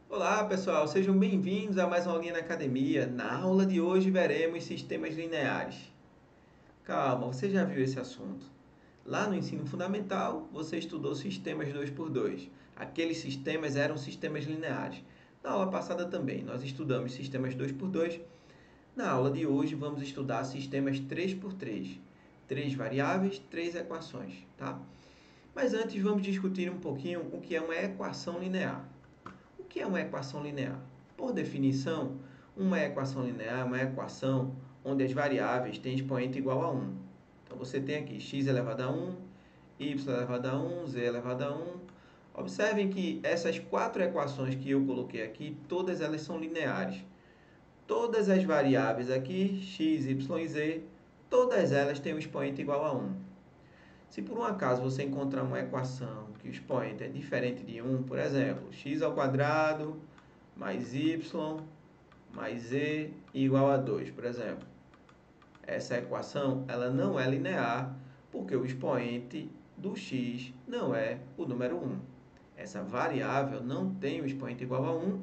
Olá pessoal, sejam bem-vindos a mais uma aulinha na academia. Na aula de hoje veremos sistemas lineares. Calma, você já viu esse assunto? Lá no ensino fundamental, você estudou sistemas 2x2. Aqueles sistemas eram sistemas lineares. Na aula passada também, nós estudamos sistemas 2x2. Na aula de hoje, vamos estudar sistemas 3x3. 3 variáveis, 3 equações, tá? Mas antes, vamos discutir um pouquinho o que é uma equação linear. O que é uma equação linear? Por definição, uma equação linear é uma equação onde as variáveis têm expoente igual a 1. Então, você tem aqui x elevado a 1, y elevado a 1, z elevado a 1. Observem que essas quatro equações que eu coloquei aqui, todas elas são lineares. Todas as variáveis aqui, x, y e z, todas elas têm um expoente igual a 1. Se por um acaso você encontrar uma equação que o expoente é diferente de 1, por exemplo, x ao quadrado mais y mais z igual a 2, por exemplo. Essa equação ela não é linear porque o expoente do x não é o número 1. Essa variável não tem o expoente igual a 1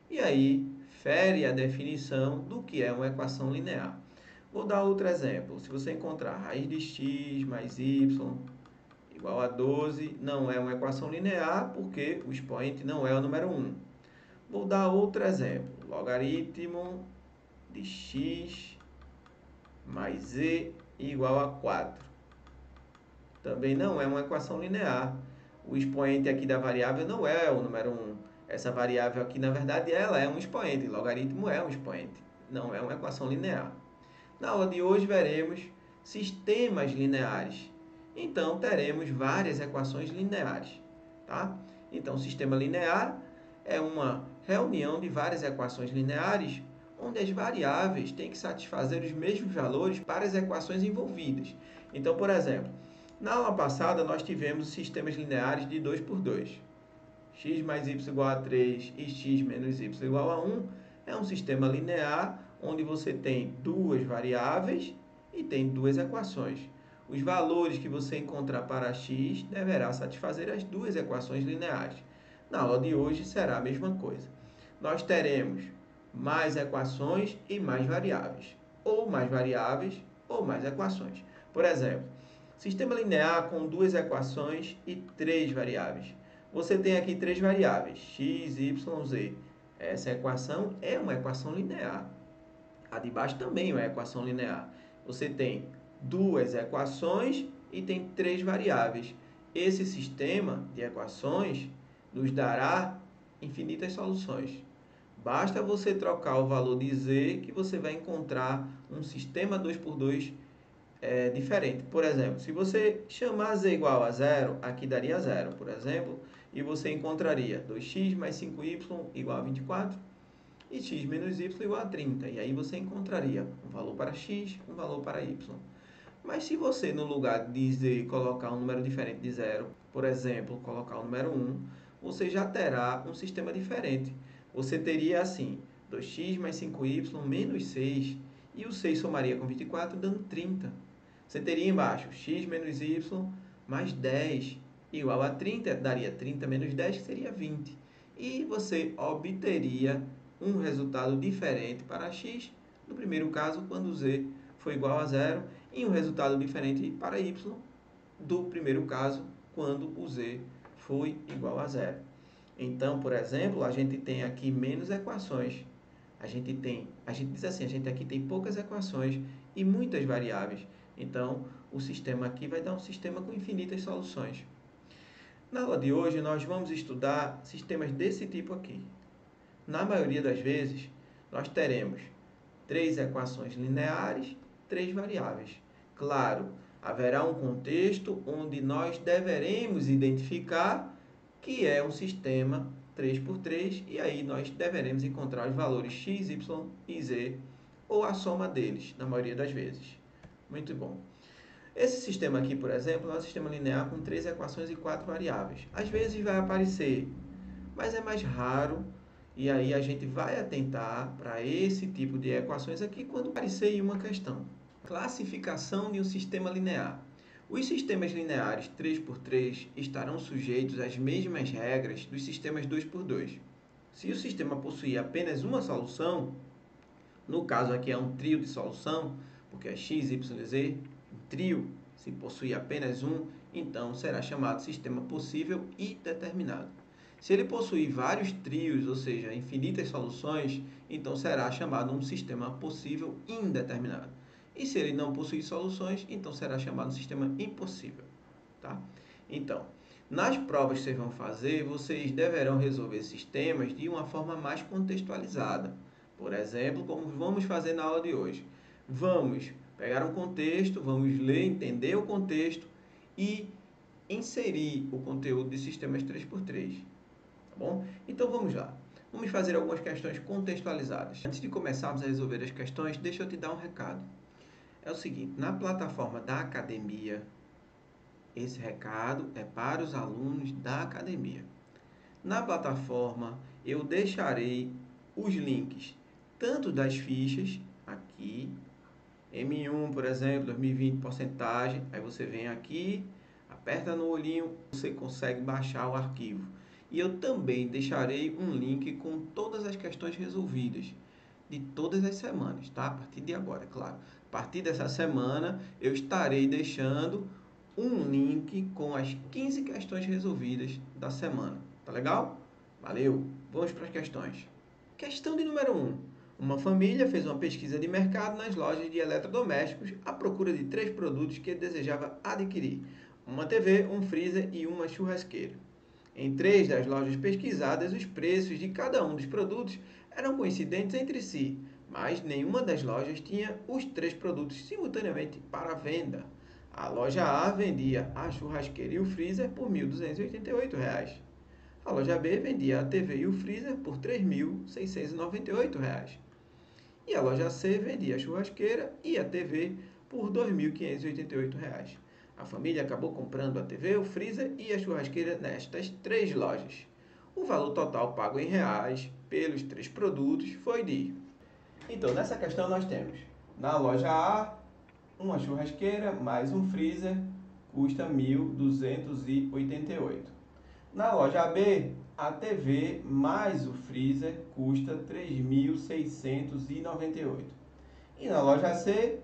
e aí fere a definição do que é uma equação linear. Vou dar outro exemplo. Se você encontrar raiz de x mais y igual a 12, não é uma equação linear porque o expoente não é o número 1. Vou dar outro exemplo. Logaritmo de x mais z igual a 4. Também não é uma equação linear. O expoente aqui da variável não é o número 1. Essa variável aqui, na verdade, ela é um expoente. Logaritmo é um expoente. Não é uma equação linear. Na aula de hoje veremos sistemas lineares. Então, teremos várias equações lineares, tá? Então, sistema linear é uma reunião de várias equações lineares onde as variáveis têm que satisfazer os mesmos valores para as equações envolvidas. Então, por exemplo, na aula passada nós tivemos sistemas lineares de 2x2. X mais y igual a 3 e x menos y igual a 1 é um sistema linear onde você tem duas variáveis e tem duas equações. Os valores que você encontrar para x deverá satisfazer as duas equações lineares. Na aula de hoje será a mesma coisa. Nós teremos mais equações e mais variáveis, ou mais variáveis ou mais equações. Por exemplo, sistema linear com duas equações e três variáveis. Você tem aqui três variáveis, x, y, z. Essa equação é uma equação linear. A de baixo também é uma equação linear. Você tem duas equações e tem três variáveis. Esse sistema de equações nos dará infinitas soluções. Basta você trocar o valor de z que você vai encontrar um sistema 2x2 diferente. Por exemplo, se você chamar z igual a zero, aqui daria zero, por exemplo, e você encontraria 2x mais 5y igual a 24 e x menos y igual a 30. E aí você encontraria um valor para x, um valor para y. Mas se você, no lugar de z, colocar um número diferente de zero, por exemplo, colocar o número 1, você já terá um sistema diferente. Você teria assim, 2x mais 5y menos 6, e o 6 somaria com 24, dando 30. Você teria embaixo x menos y mais 10 igual a 30, daria 30 menos 10, que seria 20. E você obteria um resultado diferente para x, no primeiro caso, quando z foi igual a zero, e um resultado diferente para y, do primeiro caso, quando o z foi igual a zero. Então, por exemplo, a gente tem aqui menos equações. A gente diz assim, a gente aqui tem poucas equações e muitas variáveis. Então, o sistema aqui vai dar um sistema com infinitas soluções. Na aula de hoje, nós vamos estudar sistemas desse tipo aqui. Na maioria das vezes, nós teremos três equações lineares, três variáveis. Claro, haverá um contexto onde nós deveremos identificar que é um sistema 3x3 e aí nós deveremos encontrar os valores x, y e z ou a soma deles, na maioria das vezes. Muito bom. Esse sistema aqui, por exemplo, é um sistema linear com três equações e quatro variáveis. Às vezes vai aparecer, mas é mais raro. E aí a gente vai atentar para esse tipo de equações aqui quando aparecer em uma questão. Classificação de um sistema linear. Os sistemas lineares 3x3 estarão sujeitos às mesmas regras dos sistemas 2x2. Se o sistema possuir apenas uma solução, no caso aqui é um trio de solução, porque é x, y, z, um trio, se possuir apenas um, então será chamado sistema possível e determinado. Se ele possuir vários trios, ou seja, infinitas soluções, então será chamado um sistema possível indeterminado. E se ele não possuir soluções, então será chamado um sistema impossível. Tá? Então, nas provas que vocês vão fazer, vocês deverão resolver sistemas de uma forma mais contextualizada. Por exemplo, como vamos fazer na aula de hoje. Vamos pegar um contexto, vamos ler, entender o contexto e inserir o conteúdo de sistemas 3x3. Tá bom? Então vamos lá. Vamos fazer algumas questões contextualizadas. Antes de começarmos a resolver as questões, deixa eu te dar um recado. É o seguinte, na plataforma da academia, esse recado é para os alunos da academia. Na plataforma, eu deixarei os links tanto das fichas, aqui, M1, por exemplo, 2020, porcentagem, aí você vem aqui, aperta no olhinho, você consegue baixar o arquivo. E eu também deixarei um link com todas as questões resolvidas de todas as semanas, tá? A partir de agora, é claro. A partir dessa semana, eu estarei deixando um link com as 15 questões resolvidas da semana. Tá legal? Valeu! Vamos para as questões. Questão de número 1. Uma família fez uma pesquisa de mercado nas lojas de eletrodomésticos à procura de 3 produtos que desejava adquirir: uma TV, um freezer e uma churrasqueira. Em 3 das lojas pesquisadas, os preços de cada um dos produtos eram coincidentes entre si, mas nenhuma das lojas tinha os 3 produtos simultaneamente para venda. A loja A vendia a churrasqueira e o freezer por R$ 1.288. A loja B vendia a TV e o freezer por R$ 3.698. E a loja C vendia a churrasqueira e a TV por R$ 2.588. A família acabou comprando a TV, o freezer e a churrasqueira nestas 3 lojas. O valor total pago em reais pelos 3 produtos foi de... Então, nessa questão nós temos, na loja A, uma churrasqueira mais um freezer custa R$ 1.288. Na loja B, a TV mais o freezer custa R$ 3.698. E na loja C,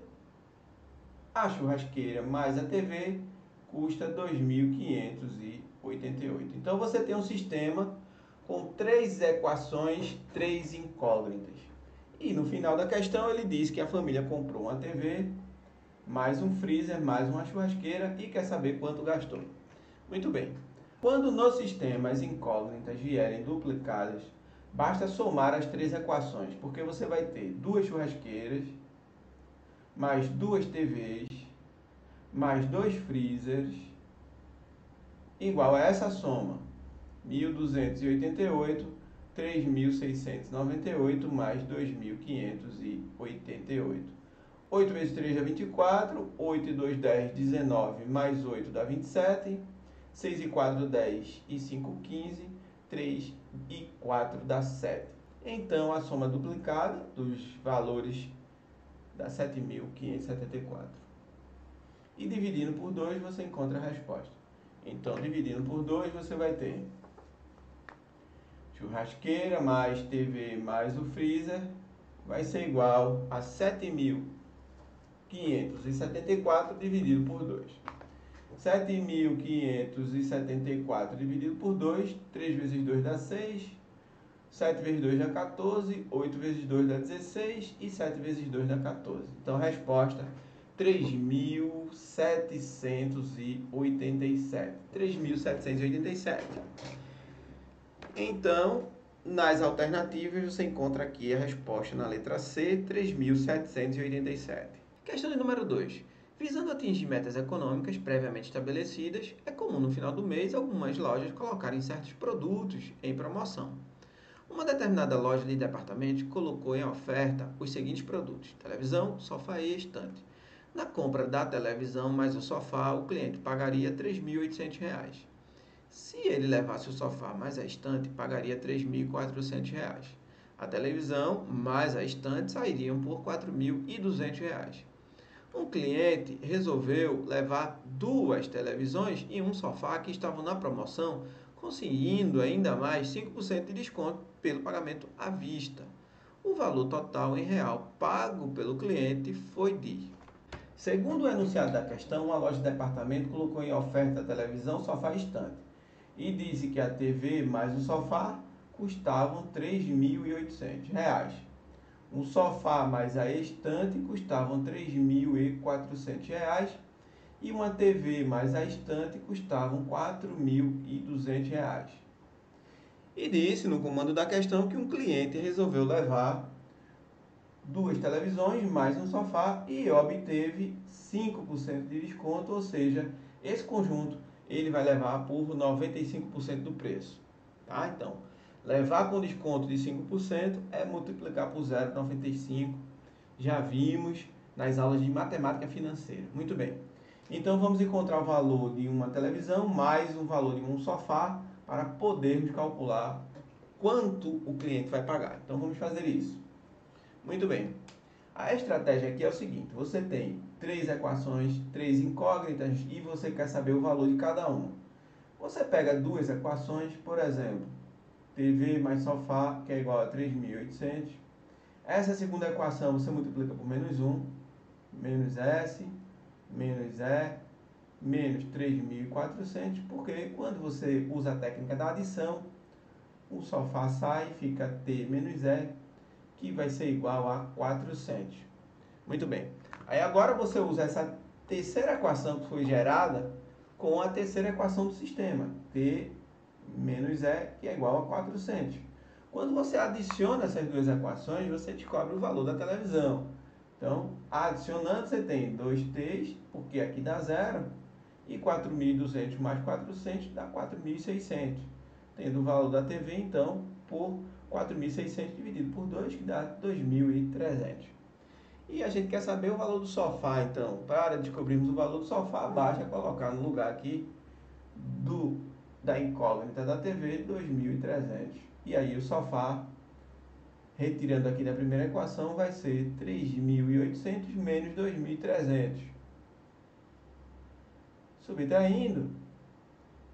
a churrasqueira mais a TV custa R$ 2.588. Então você tem um sistema com 3 equações, 3 incógnitas. E no final da questão ele diz que a família comprou uma TV, mais um freezer, mais uma churrasqueira e quer saber quanto gastou. Muito bem. Quando nos sistemas incógnitas vierem duplicadas, basta somar as 3 equações, porque você vai ter 2 churrasqueiras, mais 2 TVs, mais 2 freezers, igual a essa soma, 1.288, 3.698 mais 2.588. 8 vezes 3 dá 24, 8 e 2, 10, 19, mais 8 dá 27, 6 e 4, 10 e 5, 15, 3 e 4 dá 7. Então, a soma duplicada dos valores dá 7.574. E dividindo por 2, você encontra a resposta. Então, dividindo por 2, você vai ter churrasqueira mais TV mais o freezer vai ser igual a 7.574 dividido por 2. 7.574 dividido por 2, 3 vezes 2 dá 6, 7 vezes 2 dá 14, 8 vezes 2 dá 16 e 7 vezes 2 dá 14. Então, a resposta 3.787. 3.787. Então, nas alternativas, você encontra aqui a resposta na letra C, 3.787. Questão de número 2. Visando atingir metas econômicas previamente estabelecidas, é comum no final do mês algumas lojas colocarem certos produtos em promoção. Uma determinada loja de departamentos colocou em oferta os seguintes produtos: televisão, sofá e estante. Na compra da televisão mais o sofá, o cliente pagaria R$ 3.800. Se ele levasse o sofá mais a estante, pagaria R$ 3.400. A televisão mais a estante sairiam por R$ 4.200. Um cliente resolveu levar 2 televisões e um sofá que estavam na promoção, conseguindo ainda mais 5% de desconto pelo pagamento à vista. O valor total em real pago pelo cliente foi de... Segundo o enunciado da questão, uma loja de departamento colocou em oferta a televisão, sofá e estante e disse que a TV mais o sofá custavam R$ 3.800. Um sofá mais a estante custavam R$ 3.400 e uma TV mais a estante custavam R$ 4.200. E disse no comando da questão que um cliente resolveu levar 2 televisões mais um sofá e obteve 5% de desconto, ou seja, esse conjunto ele vai levar por 95% do preço. Tá? Então, levar com desconto de 5% é multiplicar por 0,95. Já vimos nas aulas de matemática financeira. Muito bem. Então, vamos encontrar o valor de uma televisão mais o valor de um sofá para podermos calcular quanto o cliente vai pagar. Então, vamos fazer isso. Muito bem. A estratégia aqui é o seguinte: você tem 3 equações, 3 incógnitas e você quer saber o valor de cada uma. Você pega 2 equações, por exemplo, TV mais sofá, que é igual a 3.800. Essa segunda equação você multiplica por menos 1, menos S, menos E, menos 3.400, porque quando você usa a técnica da adição, o sofá sai, fica T menos E, que vai ser igual a 400. Muito bem. Aí agora você usa essa terceira equação que foi gerada com a terceira equação do sistema, T menos E, que é igual a 400. Quando você adiciona essas duas equações, você descobre o valor da televisão. Então, adicionando, você tem 2T's, porque aqui dá zero, e 4.200 mais 400 dá 4.600. Tendo o valor da TV, então, por 4.600 dividido por 2, que dá 2.300. E a gente quer saber o valor do sofá, então. Para descobrirmos o valor do sofá, basta colocar no lugar aqui da incógnita da TV, 2.300. E aí o sofá, retirando aqui da primeira equação, vai ser 3.800 menos 2.300. Subtraindo,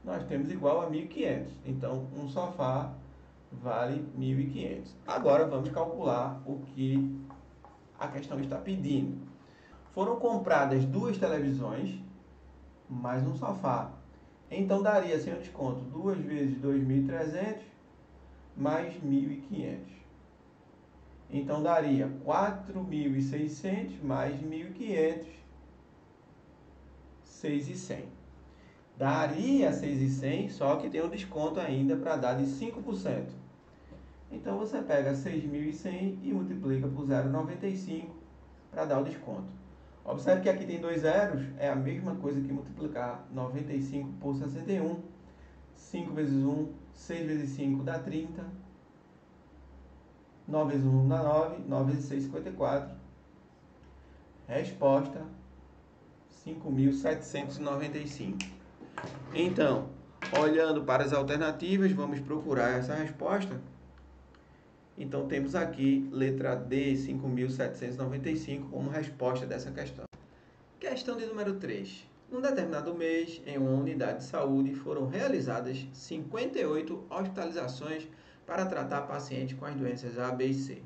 nós temos igual a 1.500. Então, um sofá vale 1.500. Agora vamos calcular o que a questão está pedindo. Foram compradas 2 televisões mais um sofá. Então daria sem o desconto 2 vezes 2.300 mais 1.500. Então daria 4.600 mais 1.500, 6.100. Daria 6.100, só que tem um desconto ainda para dar de 5%. Então você pega 6.100 e multiplica por 0,95 para dar o desconto. Observe que aqui tem 2 zeros, é a mesma coisa que multiplicar 95 por 61. 5 vezes 1, 6 vezes 5 dá 30. 9 vezes 1 dá 9, 9 vezes 6, 54. Resposta, 5.795. Então, olhando para as alternativas, vamos procurar essa resposta. Então, temos aqui letra D, 5.795, como resposta dessa questão. Questão de número 3. Num determinado mês, em uma unidade de saúde, foram realizadas 58 hospitalizações para tratar pacientes com as doenças A, B e C.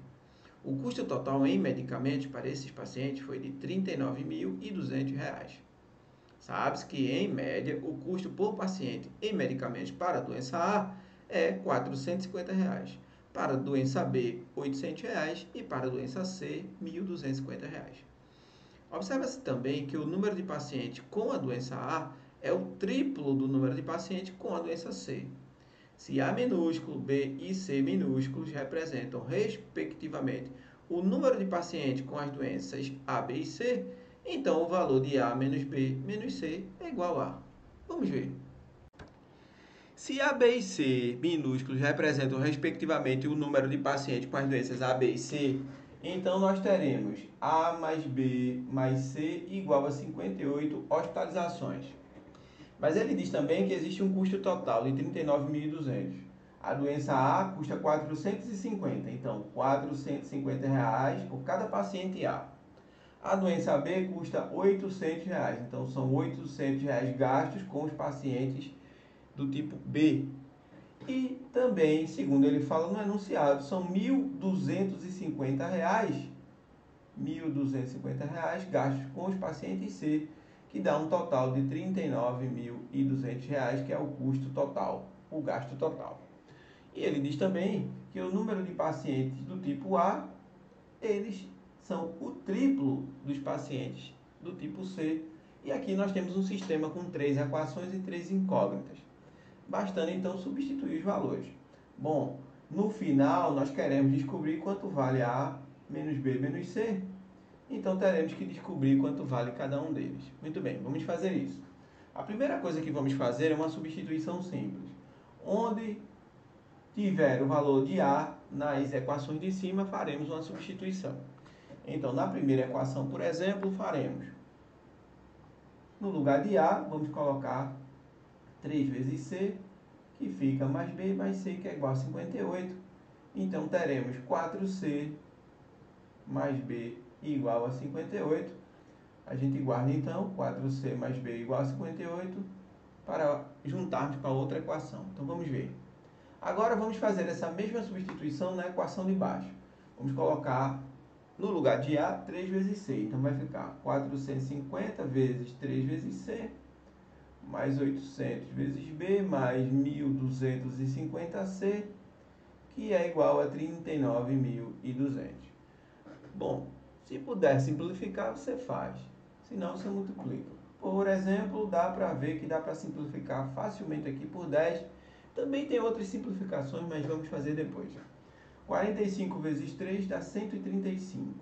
O custo total em medicamentos para esses pacientes foi de R$ 39.200. Sabe-se que, em média, o custo por paciente em medicamentos para a doença A é R$ 450. Para a doença B, R$ 800 e para a doença C, R$ 1.250. Observa-se também que o número de pacientes com a doença A é o triplo do número de pacientes com a doença C. Se A minúsculo, B e C minúsculos representam, respectivamente, o número de pacientes com as doenças A, B e C, então o valor de A menos B menos C é igual a... Vamos ver. Se A, B e C minúsculos representam, respectivamente, o número de pacientes com as doenças A, B e C, então nós teremos A mais B mais C igual a 58 hospitalizações. Mas ele diz também que existe um custo total de R$ 39.200. A doença A custa 450, então R$ 450 por cada paciente A. A doença B custa R$ 800, então são R$ 800 gastos com os pacientes do tipo B. E também, segundo ele fala no enunciado, são R$ 1.250, R$ 1.250 gastos com os pacientes C, que dá um total de R$ 39.200, que é o custo total, o gasto total. E ele diz também que o número de pacientes do tipo A, eles são o triplo dos pacientes do tipo C. E aqui nós temos um sistema com 3 equações e 3 incógnitas. Bastando então substituir os valores. Bom, no final nós queremos descobrir quanto vale A menos B menos C. Então teremos que descobrir quanto vale cada um deles. Muito bem, vamos fazer isso. A primeira coisa que vamos fazer é uma substituição simples. Onde tiver o valor de A nas equações de cima, faremos uma substituição. Então, na primeira equação, por exemplo, faremos, no lugar de A, vamos colocar 3 vezes C, que fica mais B mais C, que é igual a 58. Então, teremos 4C mais B igual a 58. A gente guarda, então, 4C mais B igual a 58 para juntarmos com a outra equação. Então, vamos ver. Agora, vamos fazer essa mesma substituição na equação de baixo. Vamos colocar, no lugar de A, 3 vezes C. Então, vai ficar 450 vezes 3 vezes C, mais 800 vezes B, mais 1.250C, que é igual a 39.200. Bom, se puder simplificar, você faz. Se não, você multiplica. Por exemplo, dá para ver que dá para simplificar facilmente aqui por 10. Também tem outras simplificações, mas vamos fazer depois. 45 vezes 3 dá 135.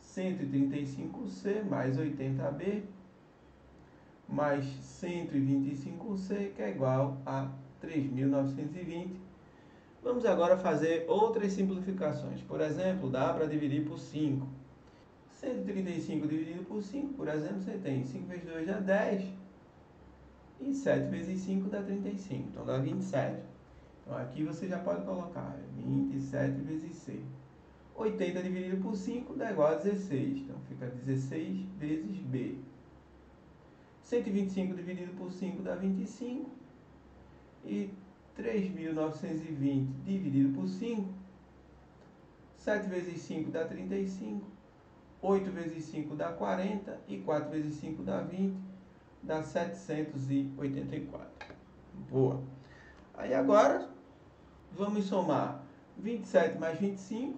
135C mais 80B mais 125C, que é igual a 3.920. Vamos agora fazer outras simplificações. Por exemplo, dá para dividir por 5. 135 dividido por 5, por exemplo, você tem 5 vezes 2 dá 10. E 7 vezes 5 dá 35. Então dá 27. Então aqui você já pode colocar 27 vezes C. 80 dividido por 5 dá igual a 16. Então fica 16 vezes B. 125 dividido por 5 dá 25. E 3.920 dividido por 5. 7 vezes 5 dá 35. 8 vezes 5 dá 40. E 4 vezes 5 dá 20. Dá 784. Boa. Aí agora, vamos somar 27 mais 25.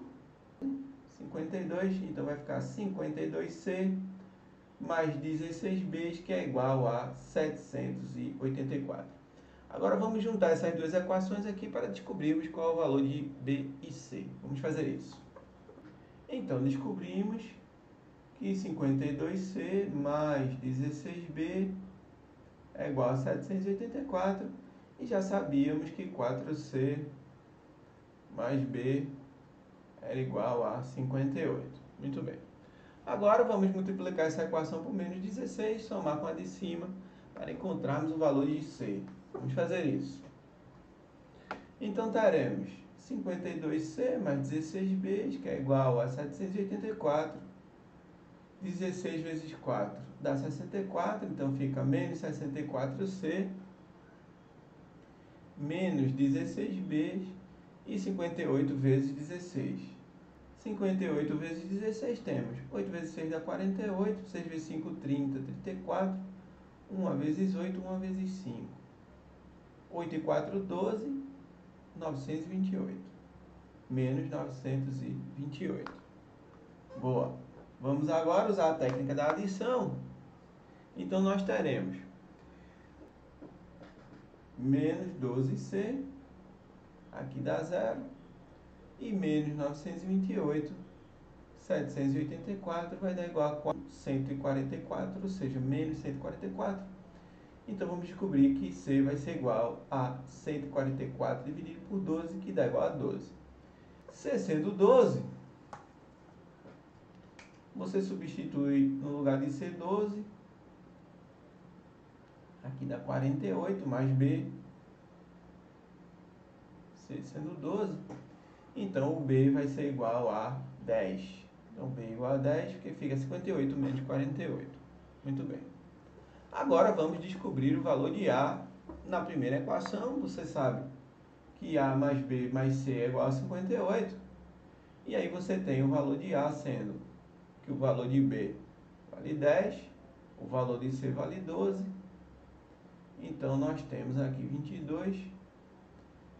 52. Então vai ficar 52C mais 16B, que é igual a 784. Agora vamos juntar essas duas equações aqui para descobrirmos qual é o valor de B e C. Vamos fazer isso. Então, descobrimos que 52C mais 16B é igual a 784 e já sabíamos que 4C mais B era igual a 58. Muito bem. Agora vamos multiplicar essa equação por menos 16, somar com a de cima para encontrarmos o valor de C. Vamos fazer isso. Então teremos 52C mais 16B, que é igual a 784. 16 vezes 4 dá 64, então fica menos 64C, menos 16B e 58 vezes 16. 58 vezes 16 temos 8 vezes 6 dá 48, 6 vezes 5, 30, 34, 1 vezes 8, 1 vezes 5. 8 e 4, 12, 928. Menos 928. Boa. Vamos agora usar a técnica da adição. Então, nós teremos menos 12C, aqui dá 0, e menos 928, 784 vai dar igual a 144, ou seja, menos 144. Então, vamos descobrir que C vai ser igual a 144 dividido por 12, que dá igual a 12. C sendo 12, você substitui no lugar de C 12, aqui dá 48, mais B, C sendo 12, então o B vai ser igual a 10. Então, B igual a 10, porque fica 58 menos 48. Muito bem. Agora, vamos descobrir o valor de A na primeira equação. Você sabe que A mais B mais C é igual a 58. E aí você tem o valor de A sendo que o valor de B vale 10, o valor de C vale 12. Então, nós temos aqui 22.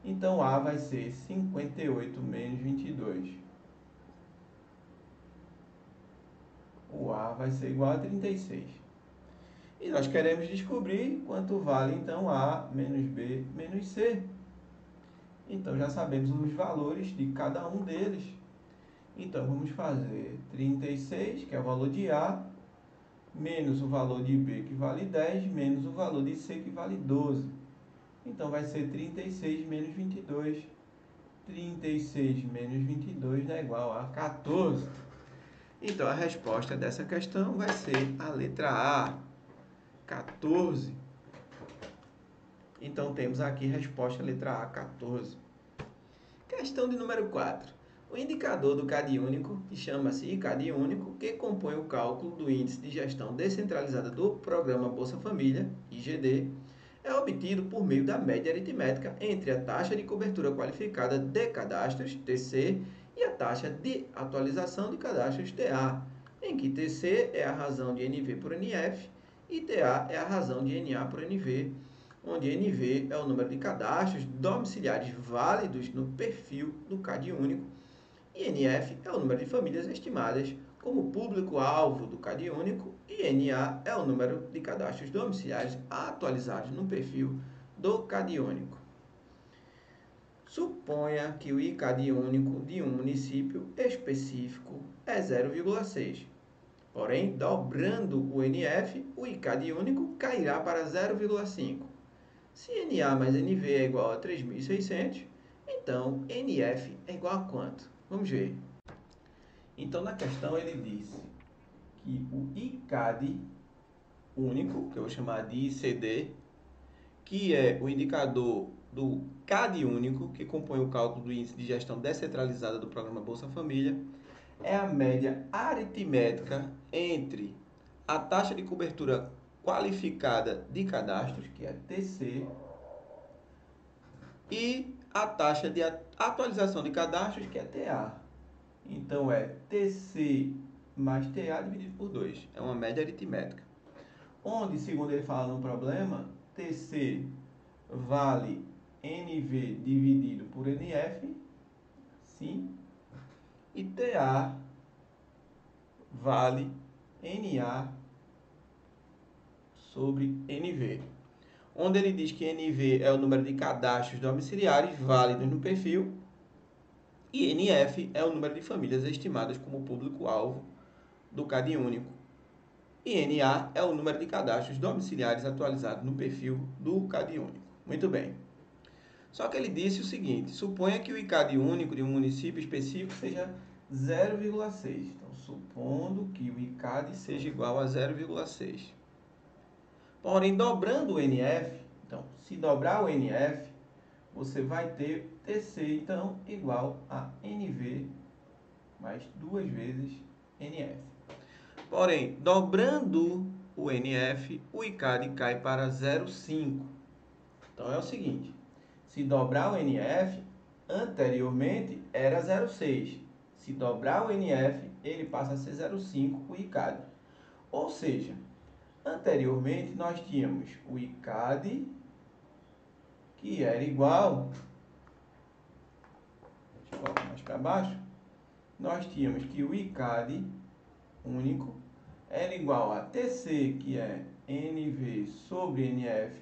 Então, A vai ser 58 menos 22. O A vai ser igual a 36. E nós queremos descobrir quanto vale, então, A menos B menos C. Então, já sabemos os valores de cada um deles. Então, vamos fazer 36, que é o valor de A, menos o valor de B, que vale 10, menos o valor de C, que vale 12. Então, vai ser 36 menos 22. 36 menos 22 é igual a 14. Então, a resposta dessa questão vai ser a letra A, 14. Então, temos aqui a resposta letra A, 14. Questão de número 4. O indicador do CAD único, que chama-se ICAD único, que compõe o cálculo do Índice de Gestão Descentralizada do Programa Bolsa Família, IGD, é obtido por meio da média aritmética entre a taxa de cobertura qualificada de cadastros, TC, e a taxa de atualização de cadastros, TA, em que TC é a razão de NV por NF e TA é a razão de NA por NV, onde NV é o número de cadastros domiciliares válidos no perfil do CAD único e NF é o número de famílias estimadas como público-alvo do CAD único e NA é o número de cadastros domiciliares atualizados no perfil do CAD único. Suponha que o ICAD único de um município específico é 0,6. Porém, dobrando o NF, o ICAD único cairá para 0,5. Se NA mais NV é igual a 3.600, então NF é igual a quanto? Vamos ver. Então, na questão, ele disse que o ICAD único, que eu vou chamar de ICD, que é o indicador do CAD único, que compõe o cálculo do Índice de Gestão Descentralizada do Programa Bolsa Família, é a média aritmética entre a taxa de cobertura qualificada de cadastros, que é TC, e a taxa de atualização de cadastros, que é TA. Então, é TC mais TA dividido por 2. É uma média aritmética. Onde, segundo ele fala no problema, TC vale NV dividido por NF, sim, e TA vale NA sobre NV. Onde ele diz que NV é o número de cadastros domiciliares válidos no perfil e NF é o número de famílias estimadas como público-alvo do CAD único. E NA é o número de cadastros domiciliares atualizados no perfil do CAD único. Muito bem. Só que ele disse o seguinte: suponha que o ICAD único de um município específico seja 0,6. Então, supondo que o ICAD seja igual a 0,6. Porém, dobrando o NF, então, se dobrar o NF, você vai ter TC, então, igual a NV mais 2 vezes NF. Porém, dobrando o NF, o ICAD cai para 0,5. Então, é o seguinte: se dobrar o NF, anteriormente era 0,6. Se dobrar o NF, ele passa a ser 0,5 o ICAD. Ou seja, anteriormente nós tínhamos o ICAD, que era igual, deixa eu colocar mais para baixo, nós tínhamos que o ICAD único era igual a TC, que é NV sobre NF,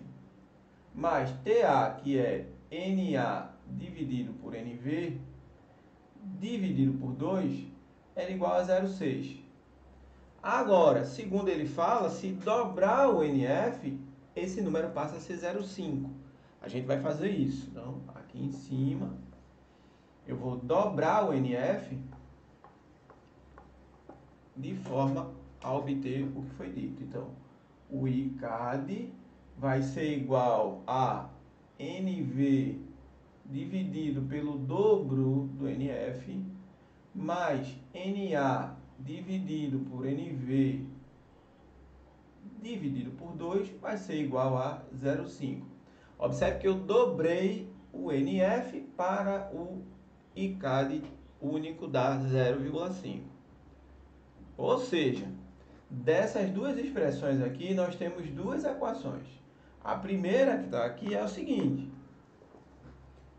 mais TA, que é NA dividido por NV, dividido por 2, era igual a 0,6. Agora, segundo ele fala, se dobrar o NF, esse número passa a ser 0,5. A gente vai fazer isso. Então, aqui em cima, eu vou dobrar o NF de forma a obter o que foi dito. Então, o ICAD vai ser igual a NV dividido pelo dobro do NF, mais NA dividido por NV dividido por 2 vai ser igual a 0,5. Observe que eu dobrei o NF para o ICAD único da 0,5. Ou seja, dessas duas expressões aqui, nós temos duas equações. A primeira que está aqui é o seguinte.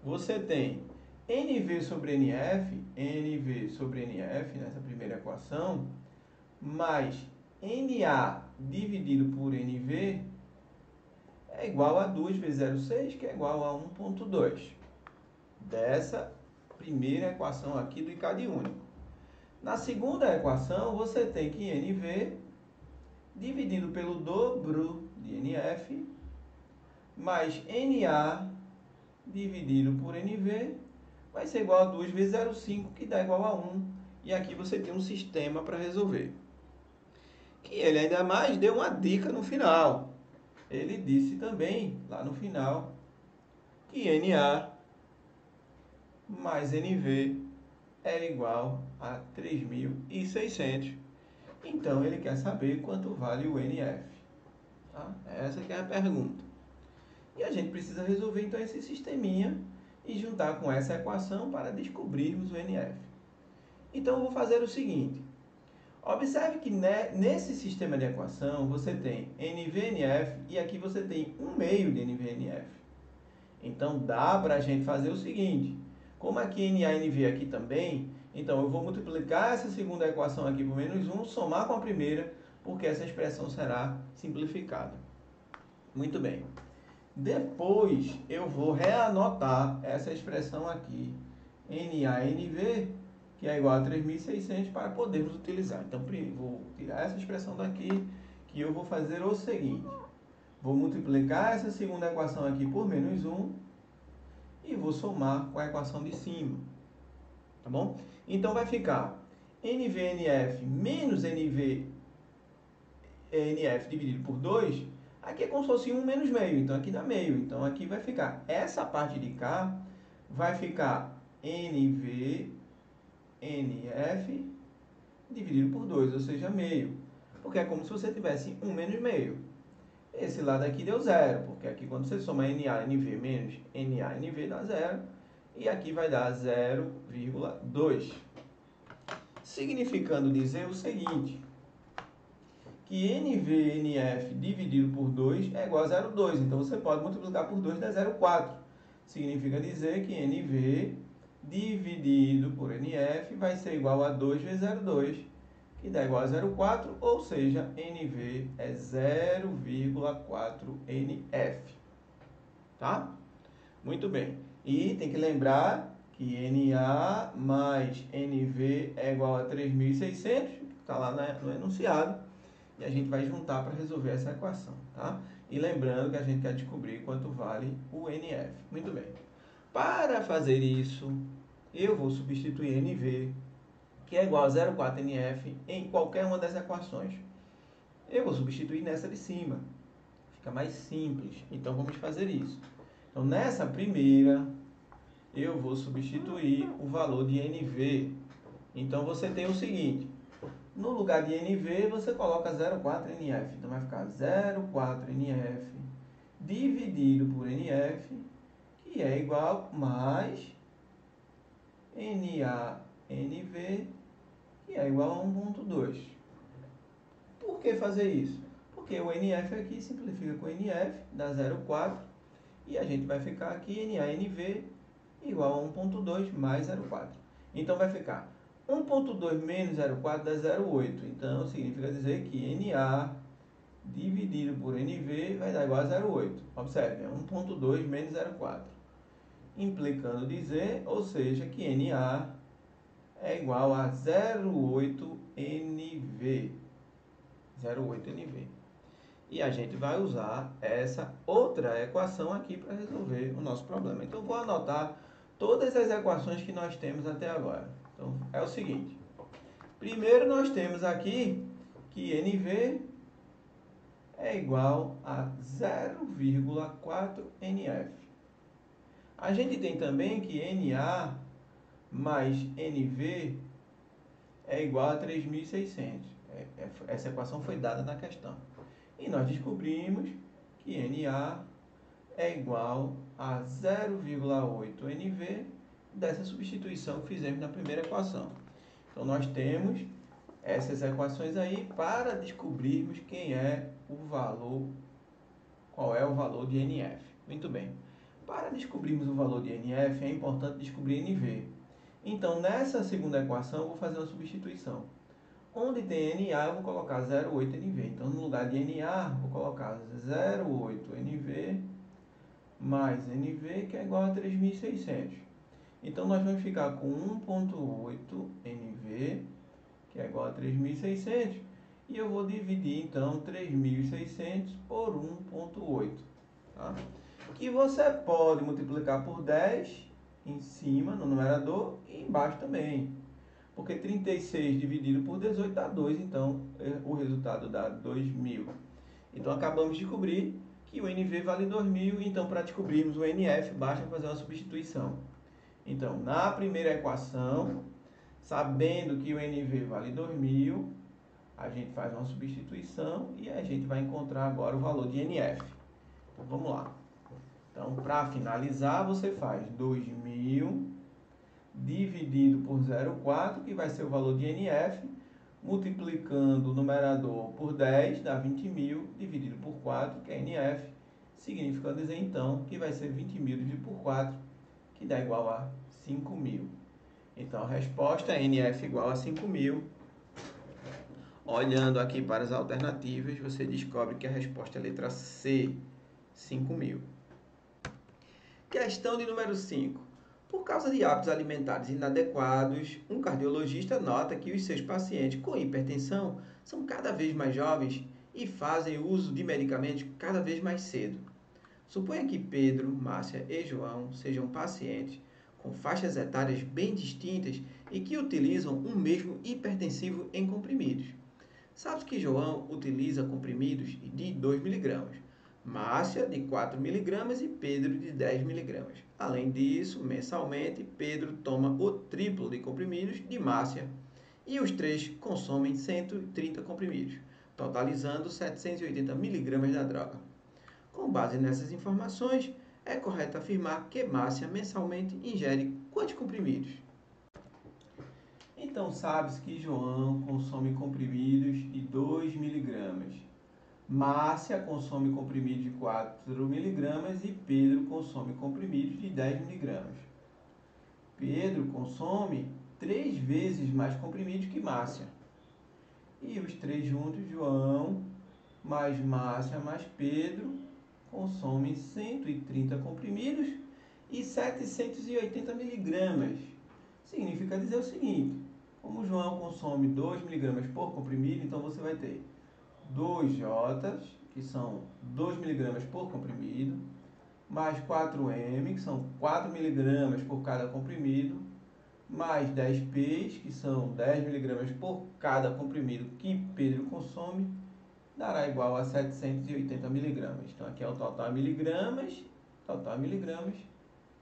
Você tem NV sobre NV sobre NF, nessa primeira equação, mais NA dividido por NV é igual a 2 vezes 0,6, que é igual a 1,2. Dessa primeira equação aqui do ICAD único. Na segunda equação, você tem que NV dividido pelo dobro de NF mais NA dividido por NV vai ser igual a 2 vezes 0,5, que dá igual a 1. E aqui você tem um sistema para resolver. Que ele ainda mais deu uma dica no final. Ele disse também, lá no final, que NA mais NV era igual a 3.600. Então, ele quer saber quanto vale o NF. Tá? Essa que é a pergunta. E a gente precisa resolver, então, esse sisteminha e juntar com essa equação para descobrirmos o NF. Então, eu vou fazer o seguinte. Observe que nesse sistema de equação, você tem NVNF e aqui você tem 1/2 de NVNF. Então, dá para a gente fazer o seguinte. Como aqui NA e NV aqui também, então eu vou multiplicar essa segunda equação aqui por menos 1, somar com a primeira, porque essa expressão será simplificada. Muito bem. Depois, eu vou reanotar essa expressão aqui, NA/NV, que é igual a 3.600, para podermos utilizar. Então, vou tirar essa expressão daqui, que eu vou fazer o seguinte. Vou multiplicar essa segunda equação aqui por menos 1 e vou somar com a equação de cima. Tá bom? Então, vai ficar NVNF menos NVNF dividido por 2. Aqui é como se fosse 1 menos meio, então aqui dá meio. Então, aqui vai ficar, essa parte de cá, vai ficar NVNF dividido por 2, ou seja, meio. Porque é como se você tivesse 1 menos meio. Esse lado aqui deu 0, porque aqui quando você soma NA/NV menos NA/NV dá 0. E aqui vai dar 0,2. Significando dizer o seguinte, que NVNF dividido por 2 é igual a 0,2. Então, você pode multiplicar por 2 dá 0,4. Significa dizer que NV dividido por NF vai ser igual a 2 vezes 0,2, que dá igual a 0,4, ou seja, NV é 0,4 NF. Tá? Muito bem. E tem que lembrar que NA mais NV é igual a 3.600, que está lá no enunciado. E a gente vai juntar para resolver essa equação, tá? E lembrando que a gente quer descobrir quanto vale o NF. Muito bem. Para fazer isso, eu vou substituir NV, que é igual a 0,4 NF, em qualquer uma das equações. Eu vou substituir nessa de cima. Fica mais simples. Então, vamos fazer isso. Então, nessa primeira, eu vou substituir o valor de NV. Então, você tem o seguinte. No lugar de NV, você coloca 0,4 NF. Então, vai ficar 0,4 NF dividido por NF, que é igual mais NA/NV, que é igual a 1,2. Por que fazer isso? Porque o NF aqui simplifica com NF, dá 0,4. E a gente vai ficar aqui NA/NV igual a 1,2 mais 0,4. Então, vai ficar 1,2 menos 0,4 dá 0,8. Então, significa dizer que NA dividido por NV vai dar igual a 0,8. Observe, é 1,2 menos 0,4. Implicando dizer, ou seja, que NA é igual a 0,8 NV. 0,8 NV. E a gente vai usar essa outra equação aqui para resolver o nosso problema. Então, vou anotar todas as equações que nós temos até agora. Então, é o seguinte. Primeiro, nós temos aqui que NV é igual a 0,4 NF. A gente tem também que NA mais NV é igual a 3.600. Essa equação foi dada na questão. E nós descobrimos que NA é igual a 0,8 NV dessa substituição que fizemos na primeira equação. Então, nós temos essas equações aí para descobrirmos qual é o valor de NF. Muito bem. Para descobrirmos o valor de NF, é importante descobrir NV. Então, nessa segunda equação, eu vou fazer uma substituição. Onde tem NA, eu vou colocar 0,8 NV. Então, no lugar de NA, vou colocar 0,8 NV mais NV, que é igual a 3.600. Então, nós vamos ficar com 1,8 NV, que é igual a 3.600. E eu vou dividir, então, 3.600 por 1,8. Tá? Que você pode multiplicar por 10 em cima, no numerador, e embaixo também. Porque 36 dividido por 18 dá 2, então o resultado dá 2.000. Então, acabamos de descobrir que o NV vale 2.000, então para descobrirmos o NF, basta fazer uma substituição. Então, na primeira equação, sabendo que o NV vale 2.000, a gente faz uma substituição e a gente vai encontrar agora o valor de NF. Então, vamos lá. Então, para finalizar, você faz 2.000 dividido por 0,4, que vai ser o valor de NF, multiplicando o numerador por 10, dá 20.000, dividido por 4, que é NF, significando dizer então que vai ser 20.000 dividido por 4, que dá igual a 5.000. Então, a resposta é NF igual a 5.000. Olhando aqui para as alternativas, você descobre que a resposta é a letra C, 5.000. Questão de número 5. Por causa de hábitos alimentares inadequados, um cardiologista nota que os seus pacientes com hipertensão são cada vez mais jovens e fazem uso de medicamentos cada vez mais cedo. Suponha que Pedro, Márcia e João sejam pacientes com faixas etárias bem distintas e que utilizam um mesmo hipertensivo em comprimidos. Sabe que João utiliza comprimidos de 2 mg, Márcia de 4 mg e Pedro de 10 mg. Além disso, mensalmente, Pedro toma o triplo de comprimidos de Márcia e os três consomem 130 comprimidos, totalizando 780 mg da droga. Com base nessas informações, é correto afirmar que Márcia mensalmente ingere quantos comprimidos? Então, sabe-se que João consome comprimidos de 2 mg. Márcia consome comprimidos de 4 mg e Pedro consome comprimidos de 10 mg. Pedro consome 3 vezes mais comprimidos que Márcia. E os três juntos, João mais Márcia mais Pedro, consomem 130 comprimidos e 780 mg. Significa dizer o seguinte: como João consome 2 mg por comprimido, então você vai ter 2 J, que são 2 mg por comprimido, mais 4M, que são 4 mg por cada comprimido, mais 10 P's, que são 10 mg por cada comprimido que Pedro consome, dará igual a 780 mg. Então, aqui é o total em miligramas,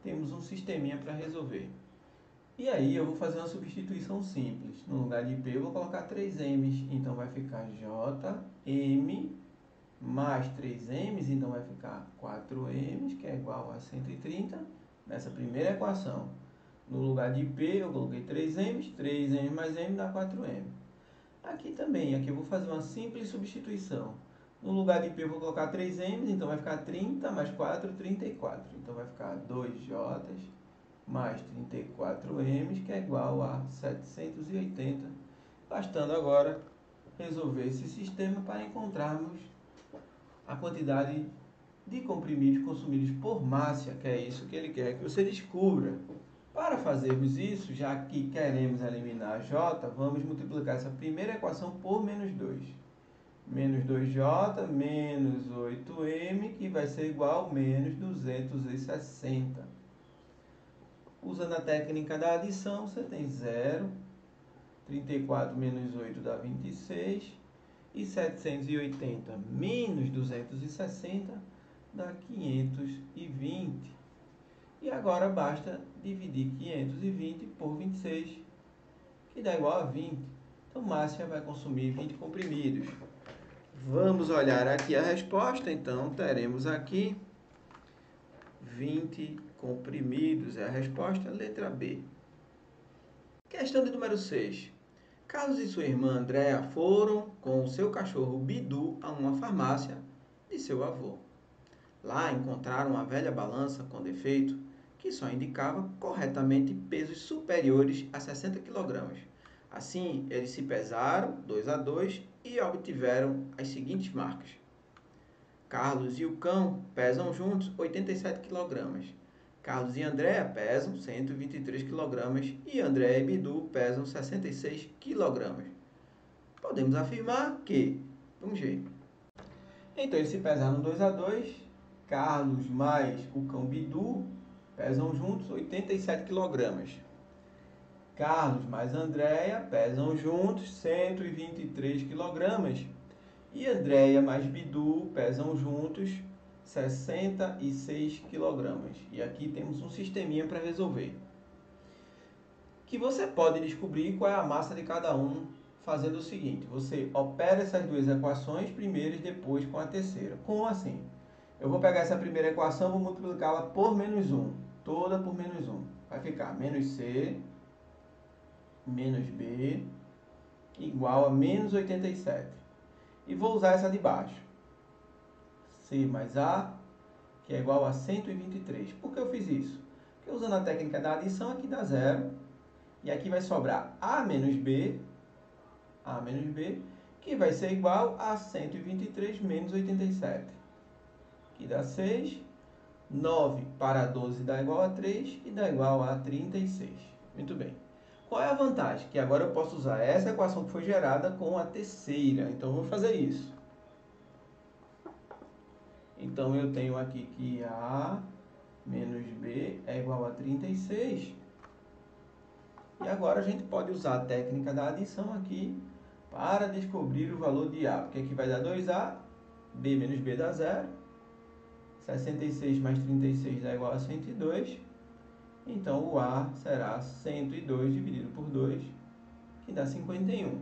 temos um sisteminha para resolver. E aí, eu vou fazer uma substituição simples. No lugar de P, eu vou colocar 3M's. Então, vai ficar JM mais 3M's. Então, vai ficar 4M's, que é igual a 130, nessa primeira equação. No lugar de P, eu coloquei 3M's. 3M mais M dá 4M. Aqui também, aqui eu vou fazer uma simples substituição. No lugar de P, eu vou colocar 3M's. Então, vai ficar 30 mais 4, 34. Então, vai ficar 2J's mais 34M's, que é igual a 780, bastando agora resolver esse sistema para encontrarmos a quantidade de comprimidos consumidos por Márcia, que é isso que ele quer que você descubra. Para fazermos isso, já que queremos eliminar J, vamos multiplicar essa primeira equação por menos 2. Menos 2J menos 8M, que vai ser igual a menos 260. Usando a técnica da adição, você tem 0, 34 menos 8 dá 26, e 780 menos 260 dá 520. E agora basta dividir 520 por 26, que dá igual a 20. Então, Márcia vai consumir 20 comprimidos. Vamos olhar aqui a resposta. Então, teremos aqui 20 comprimidos. É a resposta, letra B. Questão de número 6. Carlos e sua irmã Andréa foram com o seu cachorro Bidu a uma farmácia de seu avô. Lá encontraram uma velha balança com defeito que só indicava corretamente pesos superiores a 60 kg. Assim, eles se pesaram 2 a 2 e obtiveram as seguintes marcas. Carlos e o cão pesam juntos 87 kg. Carlos e Andréa pesam 123 kg e Andréa e Bidu pesam 66 kg. Podemos afirmar que, vamos ver. Então, eles se pesaram 2 a 2. Carlos mais o cão Bidu pesam juntos 87 kg. Carlos mais Andréia pesam juntos 123 kg. E Andréia mais Bidu pesam juntos 66 kg. E aqui temos um sisteminha para resolver. Que você pode descobrir qual é a massa de cada um fazendo o seguinte. Você opera essas duas equações primeiro e depois com a terceira. Como assim? Eu vou pegar essa primeira equação e vou multiplicá-la por menos 1. Toda por menos 1. Vai ficar menos C menos B igual a menos 87. E vou usar essa de baixo. C mais A, que é igual a 123. Por que eu fiz isso? Porque usando a técnica da adição, aqui dá zero. E aqui vai sobrar A menos B, que vai ser igual a 123 menos 87. Aqui dá 6. 9 para 12 dá igual a 3 e dá igual a 36. Muito bem. Qual é a vantagem? Que agora eu posso usar essa equação que foi gerada com a terceira. Então, vou fazer isso. Então, eu tenho aqui que A menos B é igual a 36. E agora a gente pode usar a técnica da adição aqui para descobrir o valor de A. Porque aqui vai dar 2A, B menos B dá 0. 66 mais 36 dá igual a 102. Então, o A será 102 dividido por 2, que dá 51.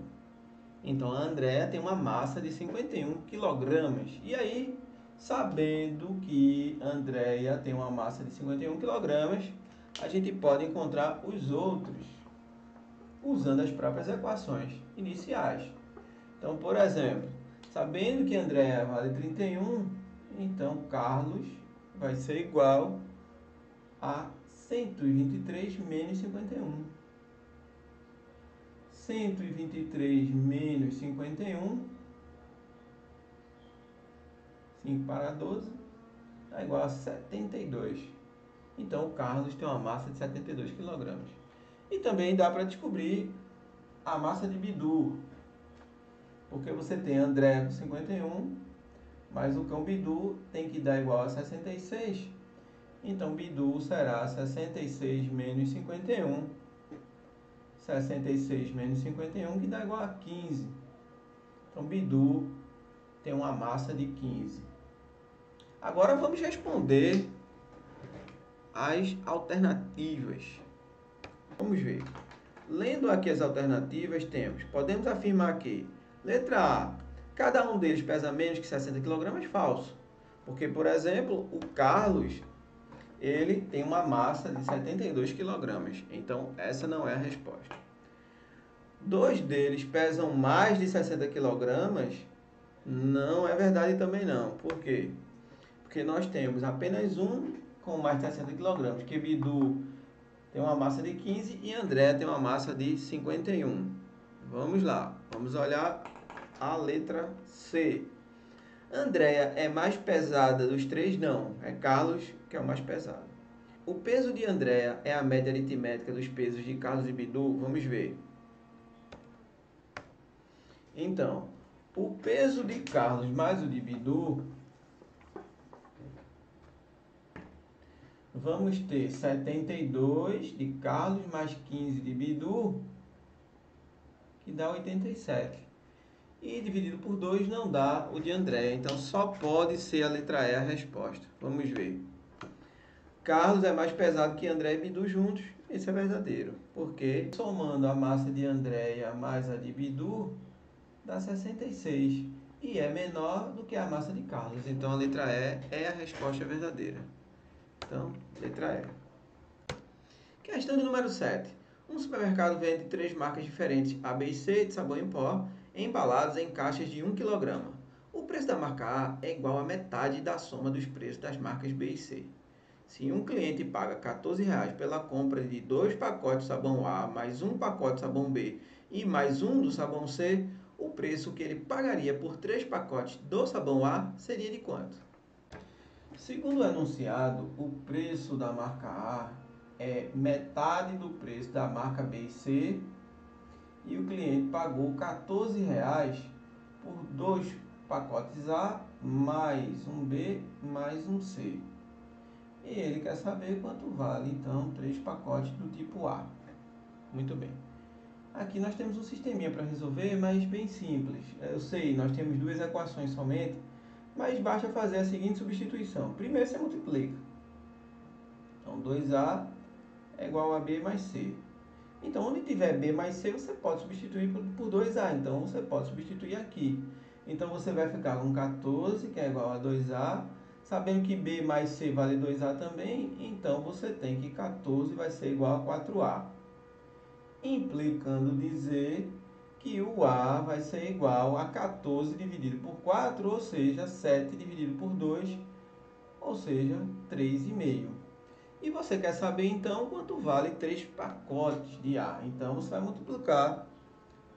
Então, a Andréa tem uma massa de 51 kg. E aí, sabendo que a Andréa tem uma massa de 51 kg, a gente pode encontrar os outros usando as próprias equações iniciais. Então, por exemplo, sabendo que a Andréa vale 31, então Carlos vai ser igual a 123 menos 51. 123 menos 51, 5 para 12, dá igual a 72. Então, o Carlos tem uma massa de 72 kg. E também dá para descobrir a massa de Bidu, porque você tem André com 51, mas o cão Bidu tem que dar igual a 66. Então, Bidu será 66 menos 51. 66 menos 51, que dá igual a 15. Então, Bidu tem uma massa de 15. Agora, vamos responder as alternativas. Vamos ver. Lendo aqui as alternativas, podemos afirmar que, letra A, cada um deles pesa menos que 60 kg, falso. Porque, por exemplo, o Carlos, ele tem uma massa de 72 kg. Então, essa não é a resposta. 2 deles pesam mais de 60 kg. Não é verdade também não. Por quê? Porque nós temos apenas um com mais de 60 kg, que Bidu tem uma massa de 15 e André tem uma massa de 51. Vamos lá. Vamos olhar a letra C. Andréa é mais pesada dos três? Não. É Carlos que é o mais pesado. O peso de Andréa é a média aritmética dos pesos de Carlos e Bidu? Vamos ver. Então, o peso de Carlos mais o de Bidu, vamos ter 72 de Carlos mais 15 de Bidu, que dá 87. E dividido por 2 não dá o de André. Então, só pode ser a letra E a resposta. Vamos ver. Carlos é mais pesado que André e Bidu juntos. Esse é verdadeiro, porque somando a massa de Andréia mais a de Bidu, dá 66. E é menor do que a massa de Carlos. Então a letra E é a resposta verdadeira. Então, letra E. Questão de número 7. Um supermercado vende 3 marcas diferentes, A, B e C, de sabão em pó, embalados em caixas de 1 kg. O preço da marca A é igual a metade da soma dos preços das marcas B e C. Se um cliente paga R$ 14 pela compra de 2 pacotes de sabão A, mais um pacote de sabão B e mais um do sabão C, o preço que ele pagaria por 3 pacotes do sabão A seria de quanto? Segundo o enunciado, o preço da marca A é metade do preço da marca B e C e o cliente pagou R$ 14 por 2 pacotes A, mais um B, mais um C. E ele quer saber quanto vale, então, 3 pacotes do tipo A. Muito bem. Aqui nós temos um sisteminha para resolver, mas bem simples. Eu sei, nós temos 2 equações somente, mas basta fazer a seguinte substituição. Primeiro você multiplica. Então, 2A é igual a B mais C. Então, onde tiver B mais C, você pode substituir por 2A. Então, você pode substituir aqui. Então, você vai ficar com 14, que é igual a 2A. Sabendo que B mais C vale 2A também, então você tem que 14 vai ser igual a 4A. Implicando dizer que o A vai ser igual a 14 dividido por 4, ou seja, 7 dividido por 2, ou seja, 3,5. E você quer saber então quanto vale 3 pacotes de A. Então você vai multiplicar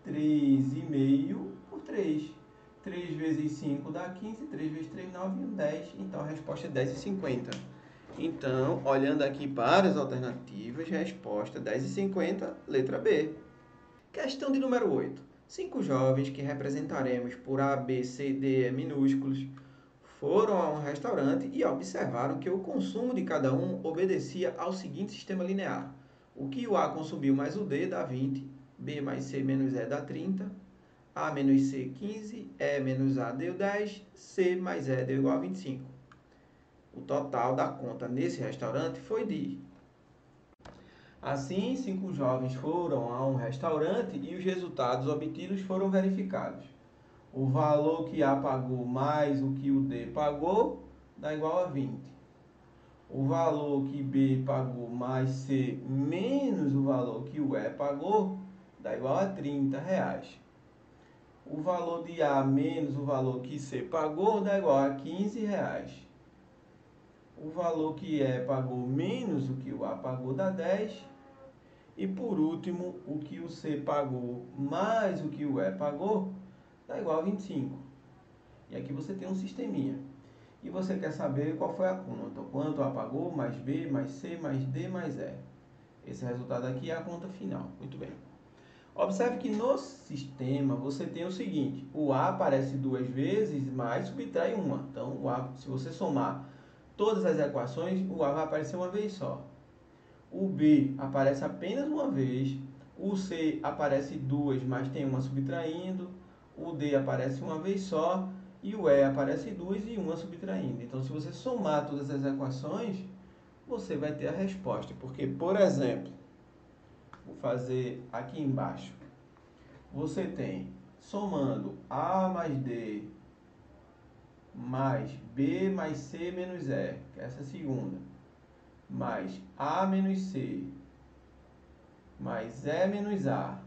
3,5 por 3. 3 vezes 5 dá 15, 3 vezes 3, 9, 1, 10. Então a resposta é 10,50. Então, olhando aqui para as alternativas, resposta 10,50, letra B. Questão de número 8. 5 jovens que representaremos por A, B, C, D, E minúsculos foram a um restaurante e observaram que o consumo de cada um obedecia ao seguinte sistema linear. O que o A consumiu mais o D dá 20, B mais C menos E dá 30, A menos C 15, E menos A deu 10, C mais E deu igual a 25. O total da conta nesse restaurante foi de... Assim, 5 jovens foram a um restaurante e os resultados obtidos foram verificados. O valor que A pagou mais o que o D pagou dá igual a 20. O valor que B pagou mais C menos o valor que o E pagou dá igual a R$ 30. O valor de A menos o valor que C pagou dá igual a R$ 15. O valor que E pagou menos o que o A pagou dá 10. E por último, o que o C pagou mais o que o E pagou dá igual a 25. E aqui você tem um sisteminha. E você quer saber qual foi a conta. Quanto A pagou, mais B, mais C, mais D, mais E. Esse resultado aqui é a conta final. Muito bem. Observe que no sistema você tem o seguinte. O A aparece 2 vezes, mas subtrai uma. Então, o A, se você somar todas as equações, o A vai aparecer uma vez só. O B aparece apenas uma vez. O C aparece 2, mas tem uma subtraindo. O D aparece uma vez só. E o E aparece 2 e uma subtraindo. Então, se você somar todas as equações, você vai ter a resposta. Porque, por exemplo, vou fazer aqui embaixo. Você tem, somando A mais D mais B mais C menos E, que é essa segunda, mais A menos C, mais E menos A,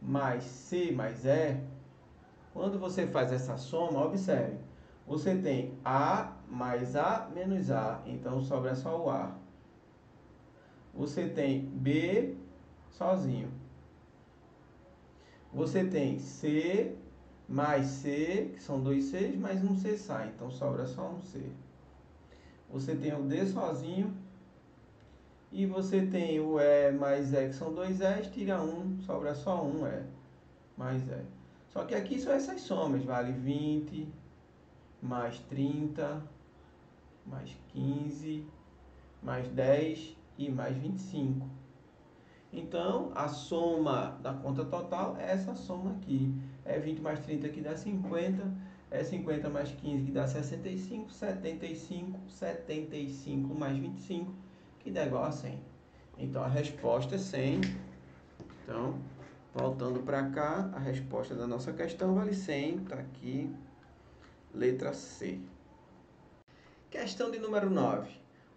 mais C mais E. Quando você faz essa soma, observe, você tem A mais A menos A, então sobra só o A. Você tem B sozinho. Você tem C mais C, que são 2 Cs, mais um C sai, então sobra só um C. Você tem o D sozinho. E você tem o E mais E, que são 2 Es, tira 1, sobra só um E mais E. Só que aqui são essas somas, vale 20, mais 30, mais 15, mais 10 e mais 25. Então, a soma da conta total é essa soma aqui. É 20 mais 30 que dá 50, é 50 mais 15 que dá 65, 75 mais 25 que dá igual a 100. Então, a resposta é 100. Então, voltando para cá, a resposta da nossa questão vale 100. Está aqui, letra C. Questão de número 9.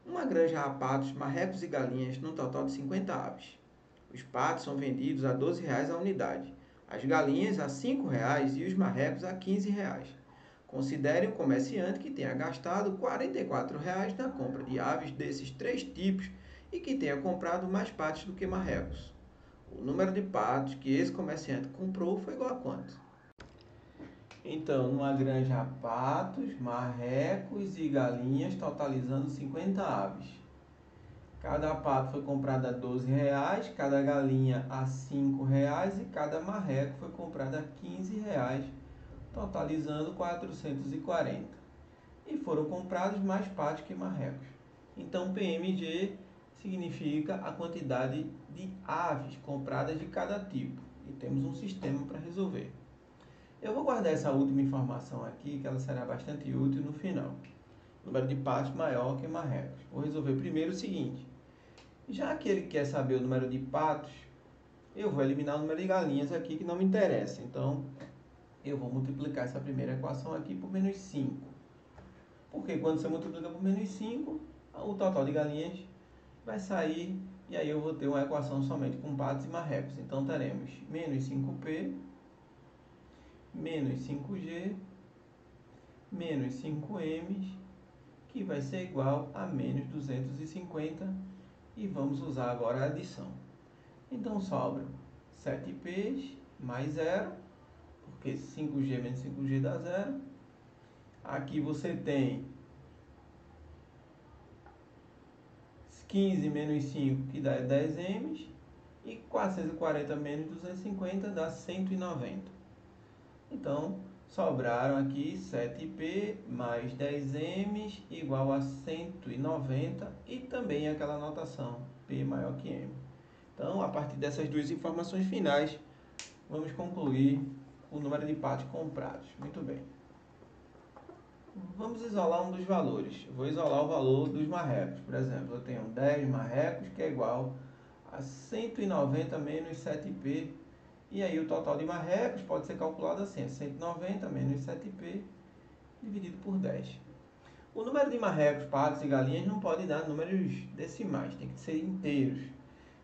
Uma granja a patos, marrecos e galinhas, num total de 50 aves. Os patos são vendidos a R$ 12 a unidade, as galinhas a R$ 5 e os marrecos a R$ 15. Considere um comerciante que tenha gastado R$ 44 na compra de aves desses três tipos e que tenha comprado mais patos do que marrecos. O número de patos que esse comerciante comprou foi igual a quanto? Então, numa granja há patos, marrecos e galinhas, totalizando 50 aves. Cada pato foi comprado a R$ 12, cada galinha a R$ 5 e cada marreco foi comprado a R$ 15, totalizando 440. E foram comprados mais patos que marrecos. Então, PMG significa a quantidade de aves compradas de cada tipo. E temos um sistema para resolver. Eu vou guardar essa última informação aqui, que ela será bastante útil no final. Número de patos maior que marrecos. Vou resolver primeiro o seguinte. Já que ele quer saber o número de patos, eu vou eliminar o número de galinhas aqui que não me interessa. Então, eu vou multiplicar essa primeira equação aqui por menos 5. Porque quando você multiplica por menos 5, o total de galinhas vai sair e aí eu vou ter uma equação somente com patos e marrecos. Então, teremos menos 5P, menos 5G, menos 5M, que vai ser igual a menos 250. E vamos usar agora a adição. Então, sobra 7P's mais 0, porque 5G menos 5G dá 0. Aqui você tem 15 menos 5, que dá 10M's. E 440 menos 250 dá 190. Então, sobraram aqui 7P mais 10M's igual a 190 e também aquela notação P maior que M. Então, a partir dessas duas informações finais, vamos concluir o número de patos comprados. Muito bem. Vamos isolar um dos valores. Eu vou isolar o valor dos marrecos. Por exemplo, eu tenho 10 marrecos, que é igual a 190 menos 7P. E aí o total de marrecos pode ser calculado assim, 190 menos 7P dividido por 10. O número de marrecos, patos e galinhas não pode dar números decimais, tem que ser inteiros.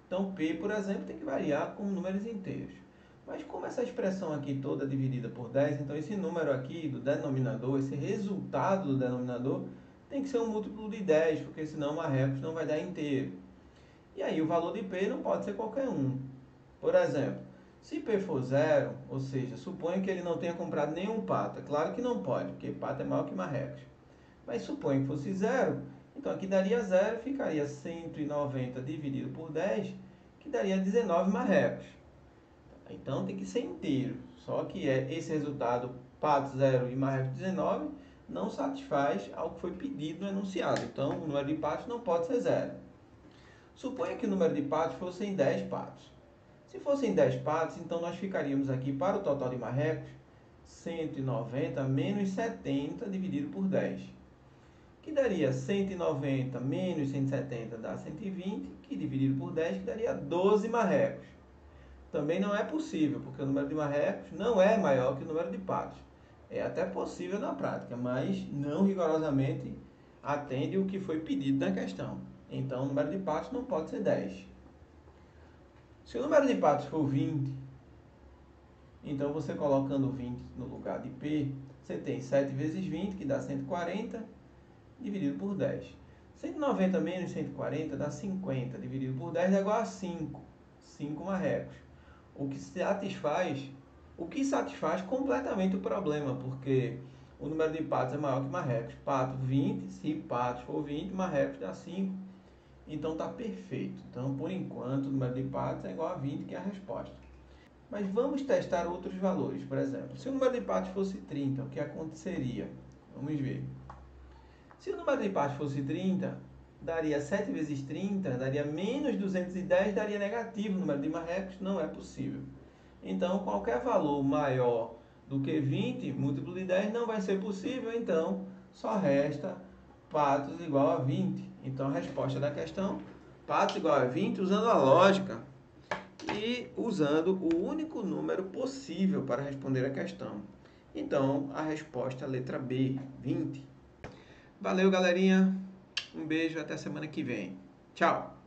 Então, P, por exemplo, tem que variar com números inteiros. Mas como essa expressão aqui toda é dividida por 10, então esse número aqui do denominador, esse resultado do denominador, tem que ser um múltiplo de 10, porque senão marrecos não vai dar inteiro. E aí o valor de P não pode ser qualquer um. Por exemplo, se P for 0, ou seja, suponha que ele não tenha comprado nenhum pato. É claro que não pode, porque pato é maior que marrecos. Mas suponha que fosse 0, então aqui daria 0, ficaria 190 dividido por 10, que daria 19 marrecos. Então tem que ser inteiro. Só que esse resultado, pato 0 e marreco 19, não satisfaz ao que foi pedido no enunciado. Então o número de patos não pode ser 0. Suponha que o número de patos fossem 10 patos. Se fossem 10 patos, então nós ficaríamos aqui para o total de marrecos 190 menos 70 dividido por 10. Que daria 190 menos 170 dá 120, que dividido por 10 que daria 12 marrecos. Também não é possível, porque o número de marrecos não é maior que o número de patos. É até possível na prática, mas não rigorosamente atende o que foi pedido na questão. Então o número de patos não pode ser 10. Se o número de patos for 20, então você colocando 20 no lugar de P, você tem 7 vezes 20, que dá 140, dividido por 10. 190 menos 140 dá 50, dividido por 10 é igual a 5. 5 marrecos. O que satisfaz completamente o problema, porque o número de patos é maior que marrecos. Pato 20, se patos for 20, marrecos dá 5. Então está perfeito. Então, por enquanto, o número de patos é igual a 20, que é a resposta. Mas vamos testar outros valores. Por exemplo, se o número de patos fosse 30, o que aconteceria? Vamos ver. Se o número de patos fosse 30, daria 7 vezes 30, daria menos 210, daria negativo. O número de marrecos não é possível. Então, qualquer valor maior do que 20, múltiplo de 10, não vai ser possível. Então, só resta patos igual a 20. Então, a resposta da questão 4 igual a 20 usando a lógica e usando o único número possível para responder a questão. Então, a resposta é a letra B, 20. Valeu, galerinha. Um beijo, até semana que vem. Tchau!